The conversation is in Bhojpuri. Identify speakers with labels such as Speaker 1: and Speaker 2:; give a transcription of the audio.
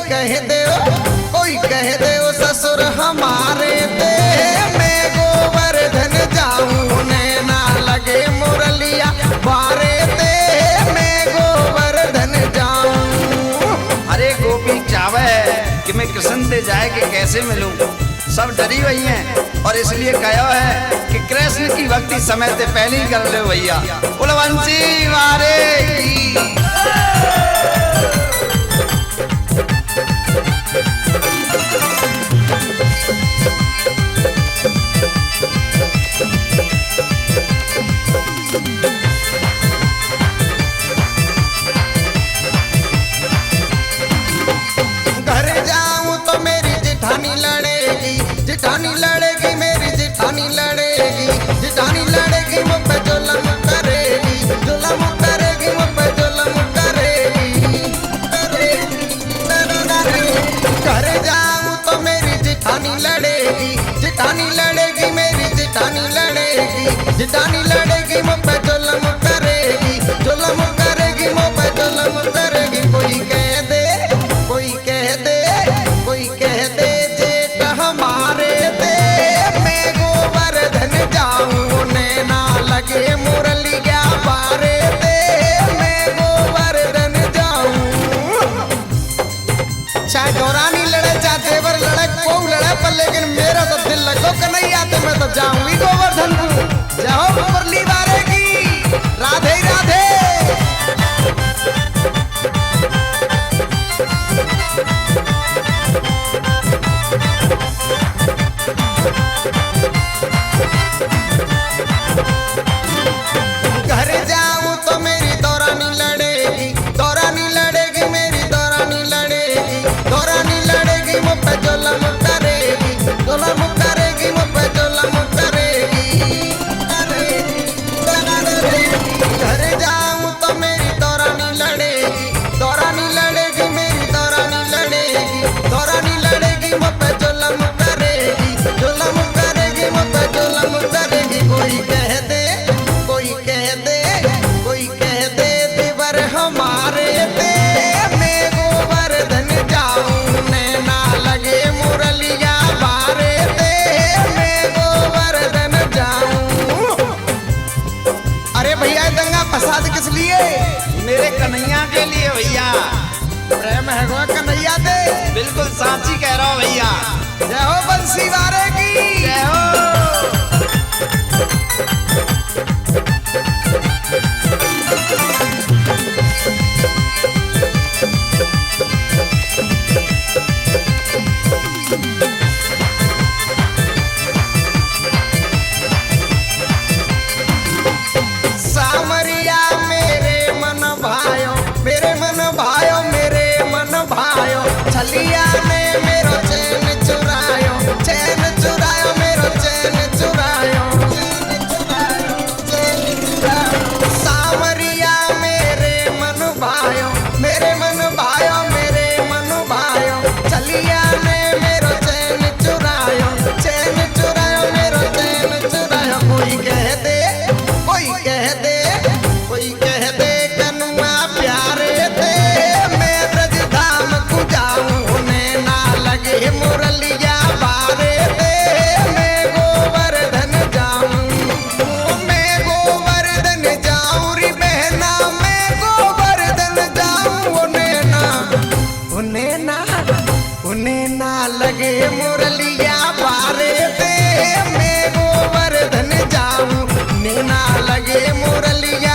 Speaker 1: कह दे ओ ससुर हमारे दे मैं गोवर्धन जाऊं नैना लगे मुरलिया बारे दे मैं गोवर्धन जाऊं।
Speaker 2: अरे गोपी चावे कि मैं कृष्ण दे जाए कि कैसे मिलूं, सब डरी हुई हैं और इसलिए कहा है कि कृष्ण की भक्ति समय से पहले ही कर ले भैया। कुलवंशी मारे की
Speaker 1: जिठानी लड़ेगी मेरी जिठानी लड़ेगी, जिठानी लड़ेगी मुझ पे जुल्म करेगी, जुल्म करेगी मुझ पे जुल्म करेगी। घर जाऊं तो मेरी जिठानी लड़ेगी, जिठानी लड़ेगी मेरी जिठानी लड़ेगी, जिठानी लड़ेगी मुझ पे जुल्म करेगी, जुल्म करेगी मुझ पे जुल्म करेगी। कोई कह दे कोई कह दे कोई कह दे जेठ हमारे दे मैं गोवर्धन जाऊं नैना लगे मुरलिया बारे दे मैं गोवर्धन जाऊं। चाहे गौरानी लड़े चाहे देवर लड़े को लड़े पर लेकिन मेरा तो दिल लगो कन्हैया तो मैं तो जाऊंगी गोवर्धन को। जाओ मुरली बारे की राधे राधे। घर जाऊं तो मेरी दौरानी लड़ेगी, दौरानी लड़ेगी मेरी दौरानी लड़ेगी, दौरानी लड़ेगी मुझ पे जुल्म करेगी, जुल्म करेगी मुझ पे जुल्म करेगी। घर जाऊं तो मेरी दौरानी लड़ेगी, दौरानी लड़ेगी मेरी दौरानी लड़ेगी, दौरानी लड़ेगी मुझ पे जुल्म करेगी, जुल्म करेगी मुझ पे जुल्म करेगी। कोई कह दे कोई कह दे कोई कह दे देवर हमारे दे मैं गोवर्धन जाऊं नैना लगे मुरलिया बारे दे मैं गोवर्धन जाऊं। अरे भैया दंगा फसाद किस लिए?
Speaker 2: मेरे कन्हैया के लिए भैया।
Speaker 1: प्रेम है गो कन्हैया दे।
Speaker 2: बिल्कुल साची कह रहा हूँ भैया।
Speaker 1: जय हो बंसी वारे की
Speaker 2: जय हो।
Speaker 1: सामरिया मेरे मन भायो मेरे मन भायो मेरे मन भायो छलिया ने मेरो चैन चुरायो, चैन चुरायो मेरो चैन चुरायो। सामरिया मेरे मन भायो मेरे मन भायो मेरे मन भायो छलिया ने मेरो चैन चुरायो, चैन चुरायो मेरो चैन चुरायो। कोई कह दे कोई कह दे कोई कह दे कनुआ प्यारे दे मैं ब्रज धाम को जाऊं नैना लगे मुरलिया बारे दे मैं गोवर्धन जाऊं, मैं गोवर्धन जाऊं री बहना मैं गोवर्धन जाऊं नैना नैना लगे मुरलिया बारे दे मैं गोवर्धन जाऊं नैना लगे मुरलिया